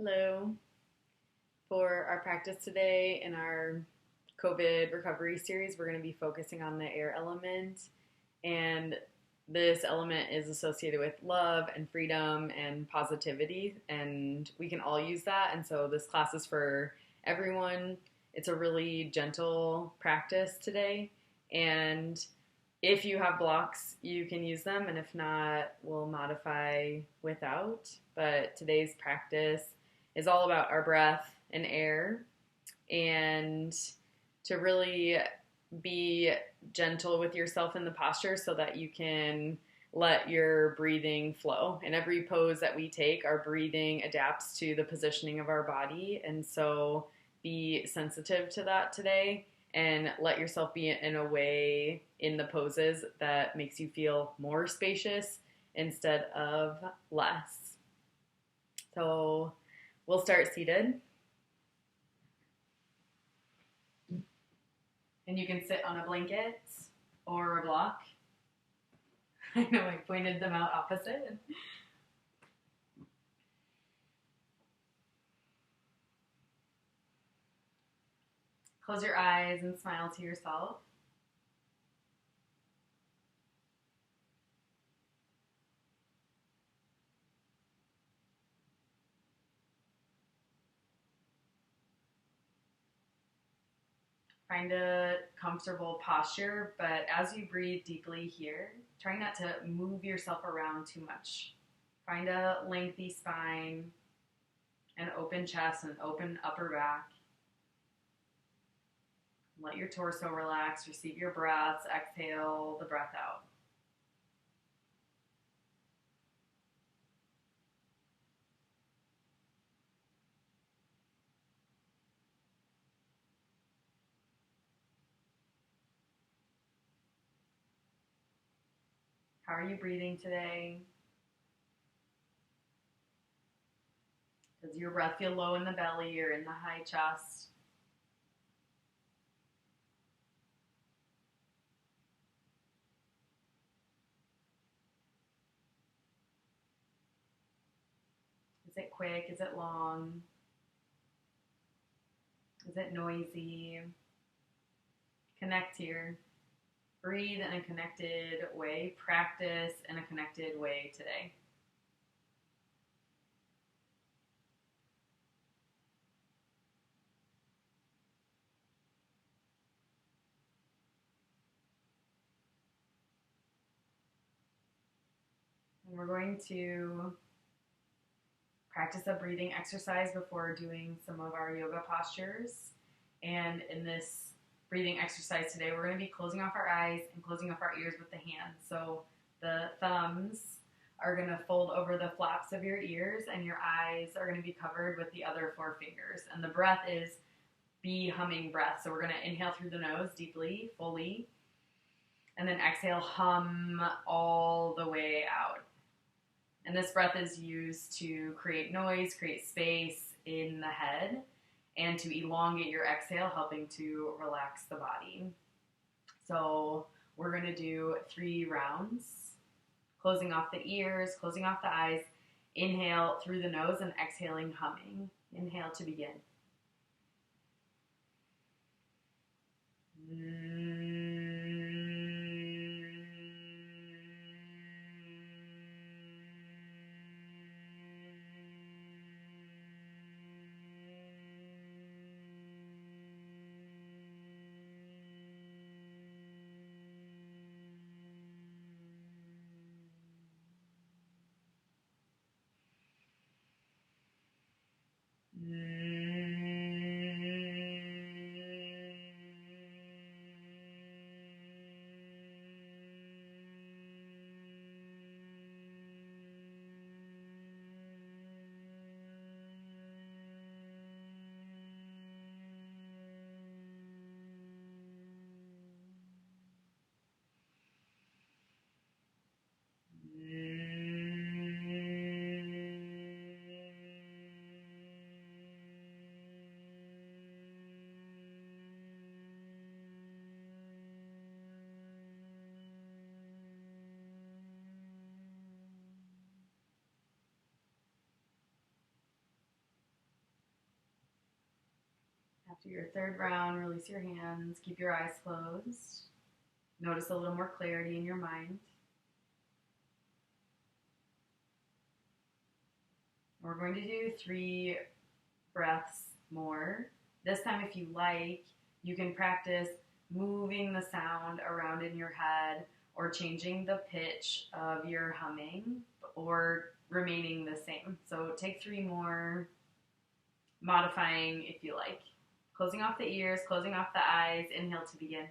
Hello. For our practice today in our COVID recovery series, we're going to be focusing on the air element. And this element is associated with love and freedom and positivity, and we can all use that. And so this class is for everyone. It's a really gentle practice today. And if you have blocks, you can use them, and if not, we'll modify without. But today's practice is all about our breath and air, and to really be gentle with yourself in the posture so that you can let your breathing flow. In every pose that we take, our breathing adapts to the positioning of our body, and so be sensitive to that today and let yourself be in a way in the poses that makes you feel more spacious instead of less. So we'll start seated. And you can sit on a blanket or a block. I know I pointed them out opposite. Close your eyes and smile to yourself. Find a comfortable posture, but as you breathe deeply here, try not to move yourself around too much. Find a lengthy spine, an open chest, and open upper back. Let your torso relax, receive your breaths, exhale the breath out. How are you breathing today? Does your breath feel low in the belly or in the high chest? Is it quick? Is it long? Is it noisy? Connect here. Breathe in a connected way. Practice in a connected way today. And we're going to practice a breathing exercise before doing some of our yoga postures. And in this breathing exercise today, we're going to be closing off our eyes and closing off our ears with the hands. So the thumbs are going to fold over the flaps of your ears, and your eyes are going to be covered with the other four fingers. And the breath is bee humming breath. So we're going to inhale through the nose deeply, fully, and then exhale, hum all the way out. And this breath is used to create noise, create space in the head, and to elongate your exhale, helping to relax the body. So we're going to do 3 rounds, closing off the ears, closing off the eyes, inhale through the nose, and exhaling, humming. Inhale to begin. After your third round, release your hands. Keep your eyes closed. Notice a little more clarity in your mind. We're going to do 3 breaths more. This time, if you like, you can practice moving the sound around in your head or changing the pitch of your humming or remaining the same. So take 3 more, modifying if you like. Closing off the ears, closing off the eyes. Inhale to begin.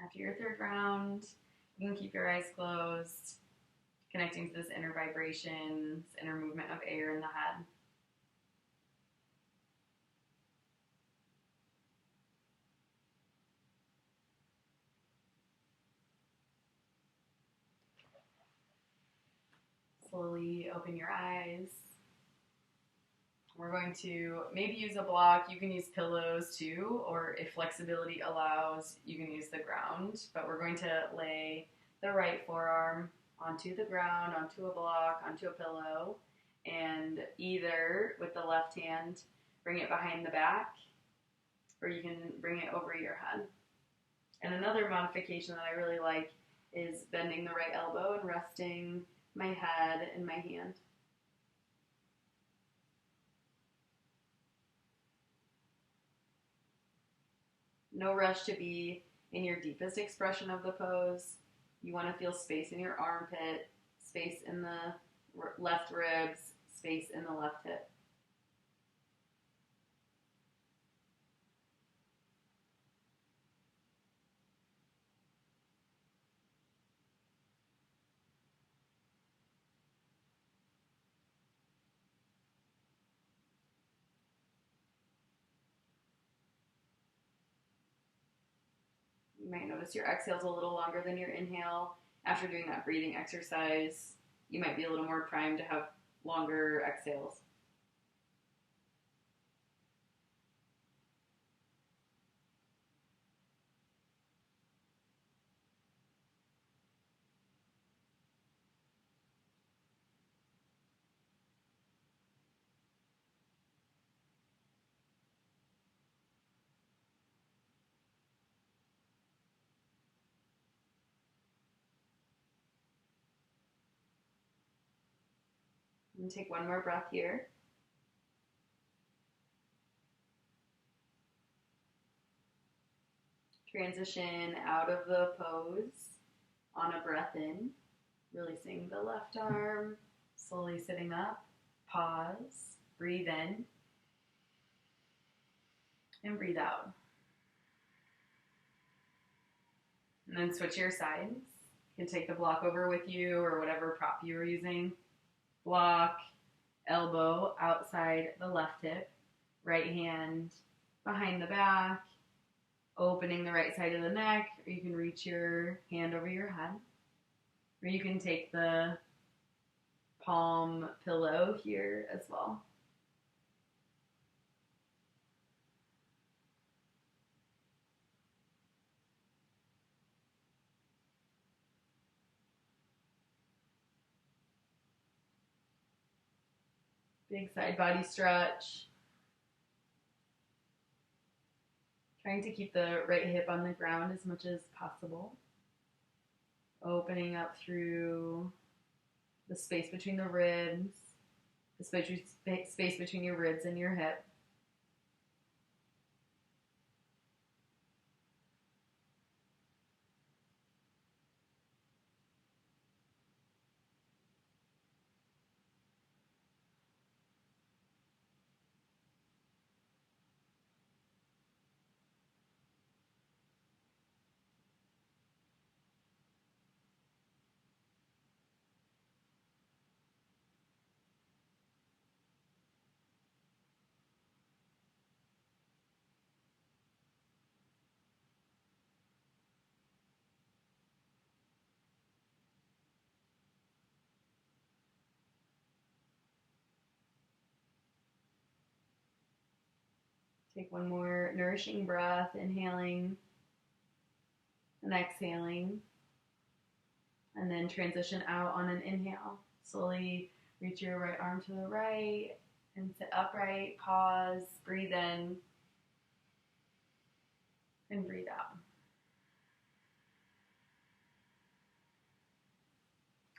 After your third round, you can keep your eyes closed, connecting to this inner vibration, this inner movement of air in the head. Slowly open your eyes. We're going to maybe use a block. You can use pillows too, or if flexibility allows, you can use the ground. But we're going to lay the right forearm onto the ground, onto a block, onto a pillow, and either with the left hand, bring it behind the back, or you can bring it over your head. And another modification that I really like is bending the right elbow and resting my head in my hand. No rush to be in your deepest expression of the pose. You want to feel space in your armpit, space in the left ribs, space in the left hip. You might notice your exhale is a little longer than your inhale. After doing that breathing exercise, you might be a little more primed to have longer exhales. And take one more breath here. Transition out of the pose on a breath in, releasing the left arm, slowly sitting up. Pause, breathe in, and breathe out. And then switch your sides. You can take the block over with you or whatever prop you were using. Block, elbow outside the left hip, right hand behind the back, opening the right side of the neck, or you can reach your hand over your head, or you can take the palm pillow here as well. Big side body stretch. Trying to keep the right hip on the ground as much as possible. Opening up through the space between the ribs, the space between your ribs and your hip. Take one more nourishing breath, inhaling and exhaling. And then transition out on an inhale. Slowly reach your right arm to the right and sit upright. Pause, breathe in, and breathe out.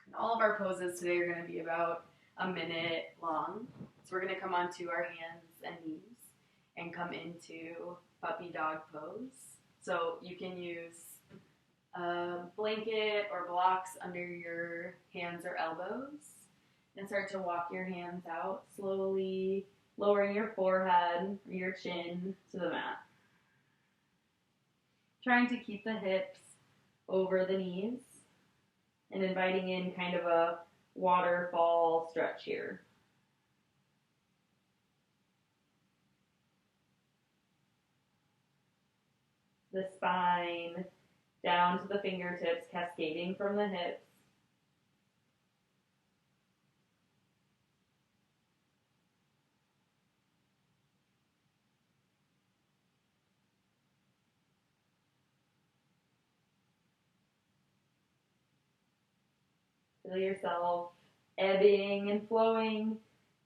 And all of our poses today are going to be about a minute long. So we're going to come onto our hands and knees and come into puppy dog pose. So you can use a blanket or blocks under your hands or elbows and start to walk your hands out, slowly lowering your forehead or your chin to the mat. Trying to keep the hips over the knees and inviting in kind of a waterfall stretch here. The spine down to the fingertips, cascading from the hips. Feel yourself ebbing and flowing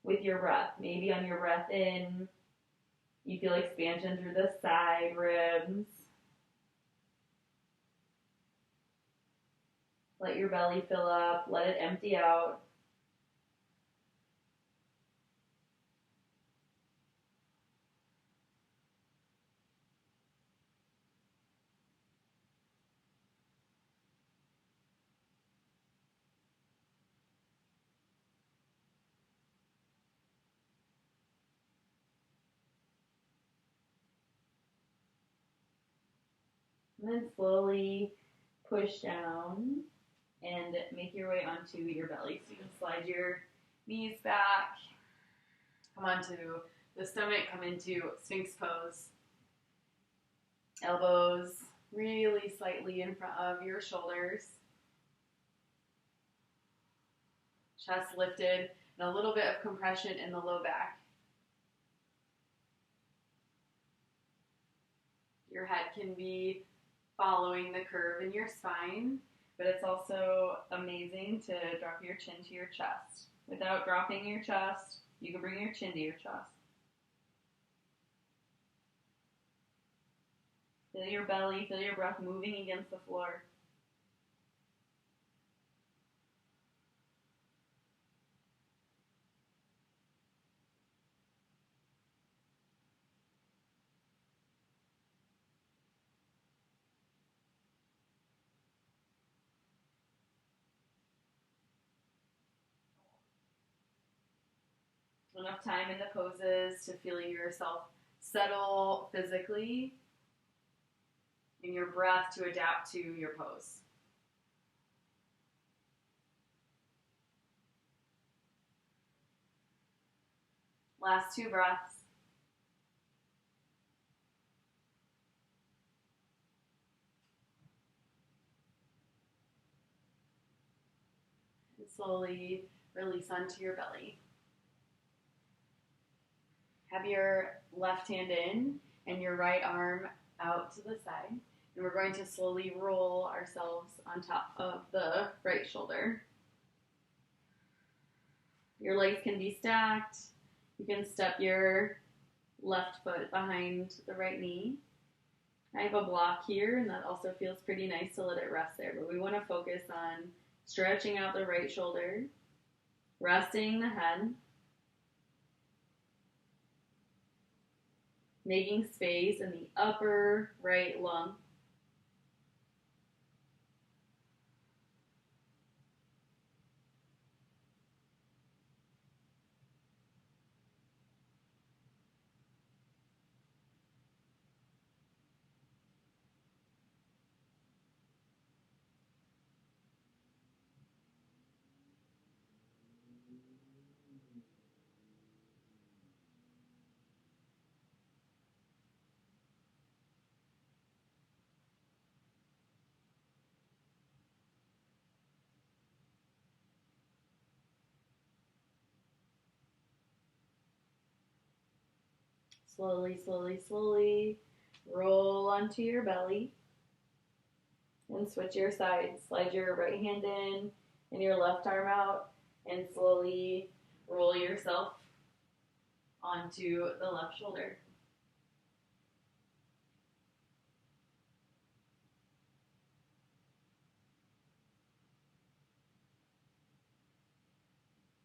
with your breath. Maybe on your breath in, you feel expansion through the side ribs. Let your belly fill up, let it empty out. And then slowly push down and make your way onto your belly. So you can slide your knees back, come onto the stomach, come into Sphinx Pose. Elbows really slightly in front of your shoulders. Chest lifted and a little bit of compression in the low back. Your head can be following the curve in your spine, but it's also amazing to drop your chin to your chest. Without dropping your chest, you can bring your chin to your chest. Feel your belly, feel your breath moving against the floor. Enough time in the poses to feel yourself settle physically and your breath to adapt to your pose. Last 2 breaths. And slowly release onto your belly. Have your left hand in and your right arm out to the side. And we're going to slowly roll ourselves on top of the right shoulder. Your legs can be stacked. You can step your left foot behind the right knee. I have a block here, and that also feels pretty nice to let it rest there, but we want to focus on stretching out the right shoulder, resting the head, making space in the upper right lung. Slowly, slowly, slowly roll onto your belly and switch your sides. Slide your right hand in and your left arm out and slowly roll yourself onto the left shoulder.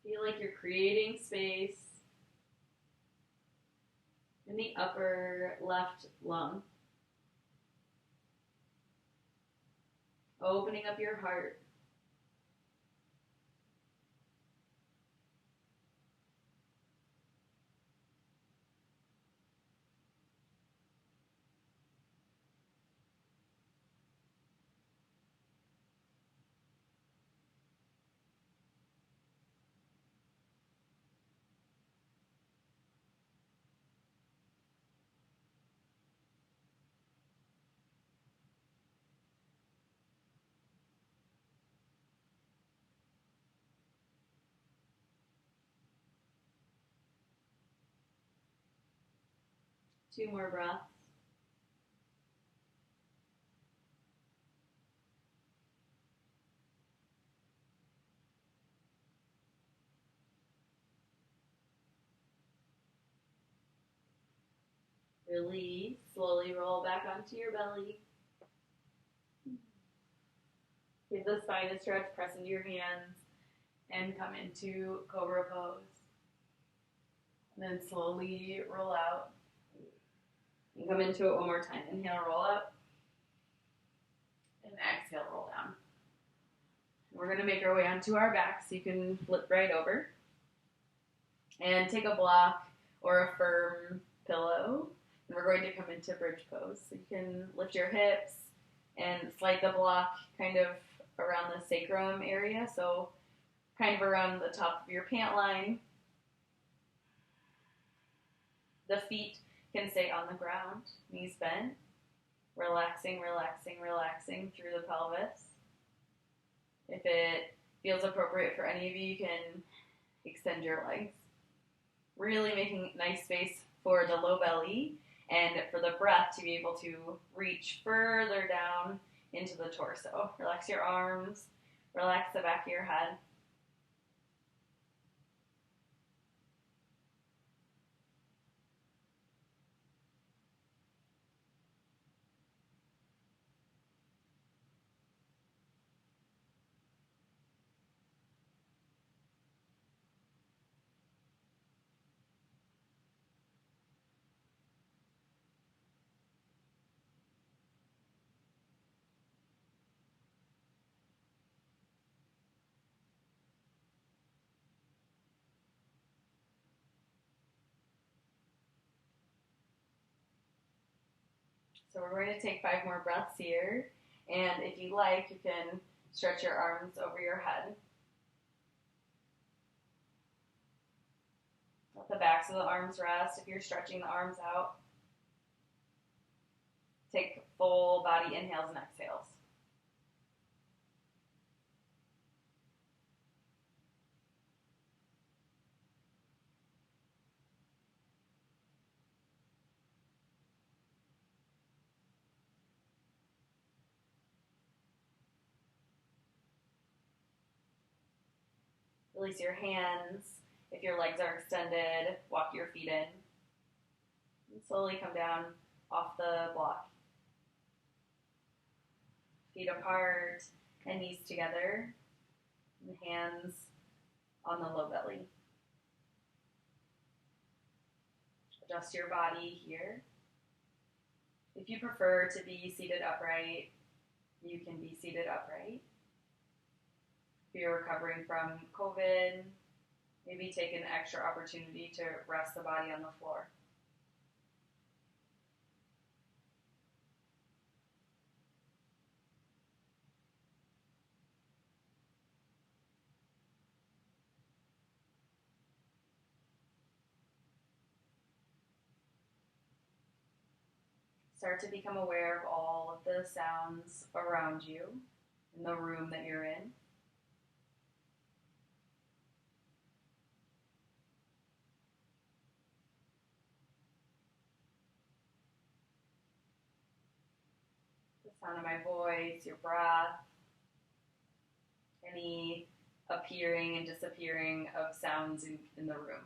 Feel like you're creating space in the upper left lung. Opening up your heart. Two more breaths. Release. Slowly roll back onto your belly. Give the spine a stretch. Press into your hands and come into Cobra Pose. And then slowly roll out. And come into it one more time. Inhale, roll up. And exhale, roll down. We're going to make our way onto our back so you can flip right over. And take a block or a firm pillow. And we're going to come into bridge pose. So you can lift your hips and slide the block kind of around the sacrum area. So kind of around the top of your pant line. The feet can stay on the ground, knees bent. Relaxing, relaxing, relaxing through the pelvis. If it feels appropriate for any of you, you can extend your legs. Really making nice space for the low belly and for the breath to be able to reach further down into the torso. Relax your arms, relax the back of your head. So we're going to take 5 more breaths here. And if you like, you can stretch your arms over your head. Let the backs of the arms rest if you're stretching the arms out. Take full body inhales and exhales. Release your hands If your legs are extended, walk your feet in. And slowly come down off the block. Feet apart and knees together. And hands on the low belly. Adjust your body here. If you prefer to be seated upright, you can be seated upright. If you're recovering from COVID, maybe take an extra opportunity to rest the body on the floor. Start to become aware of all of the sounds around you in the room that you're in. The sound of my voice, your breath, any appearing and disappearing of sounds in the room.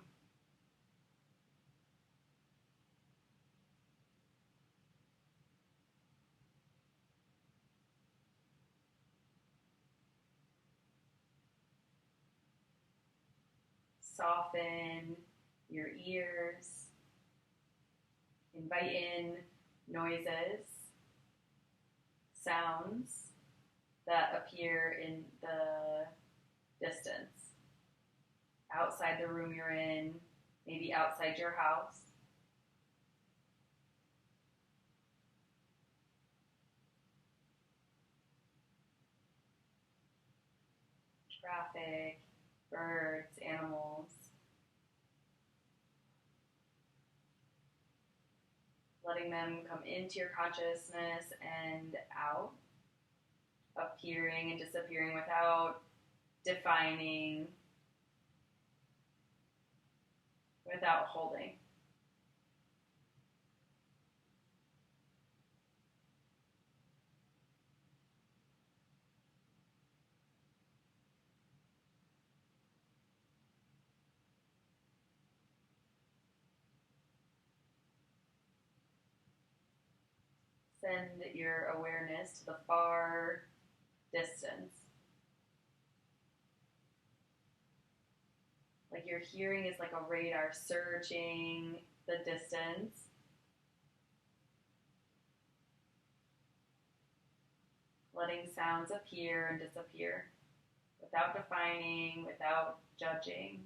Soften your ears. Invite in noises, sounds that appear in the distance. Outside the room you're in, maybe outside your house. Traffic, birds, animals. Letting them come into your consciousness and out, appearing and disappearing without defining, without holding. Send your awareness to the far distance. Like your hearing is like a radar searching the distance. Letting sounds appear and disappear without defining, without judging.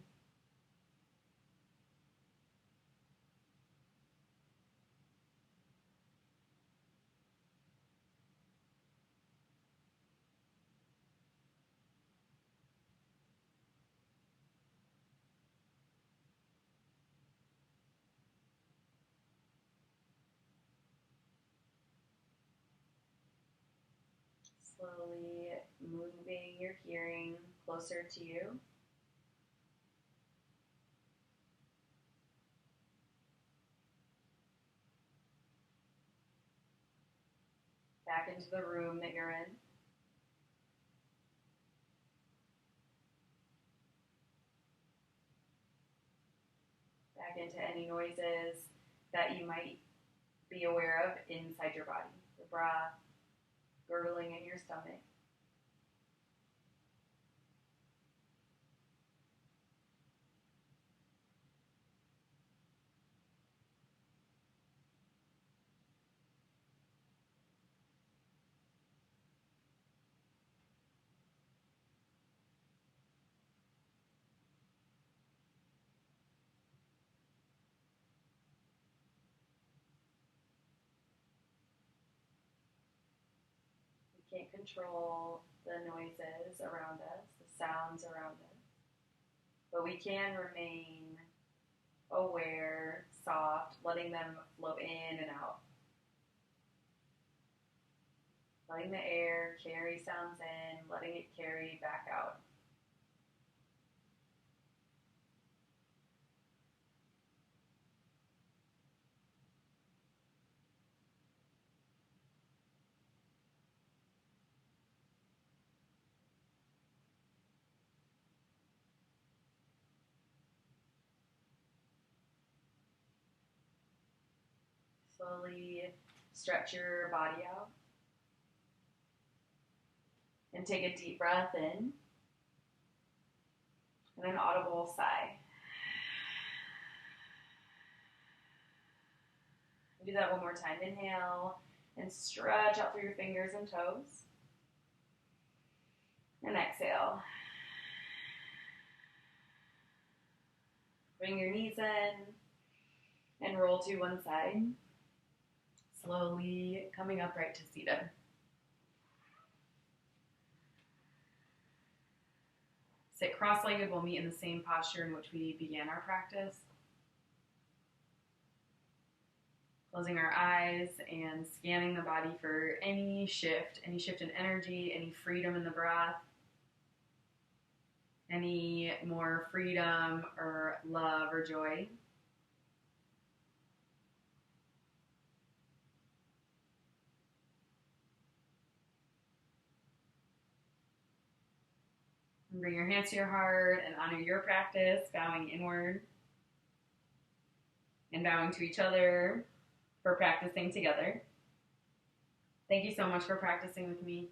Slowly moving your hearing closer to you. Back into the room that you're in. Back into any noises that you might be aware of inside your body. The breath, gurgling in your stomach. We can't control the noises around us, the sounds around us, but we can remain aware, soft, letting them flow in and out. Letting the air carry sounds in, letting it carry back out. Slowly stretch your body out. And take a deep breath in. And an audible sigh. Do that one more time. Inhale and stretch out through your fingers and toes. And exhale. Bring your knees in and roll to one side. Slowly coming upright to seated. Sit cross-legged. We'll meet in the same posture in which we began our practice. Closing our eyes and scanning the body for any shift in energy, any freedom in the breath, any more freedom or love or joy. And bring your hands to your heart and honor your practice, bowing inward and bowing to each other for practicing together. Thank you so much for practicing with me.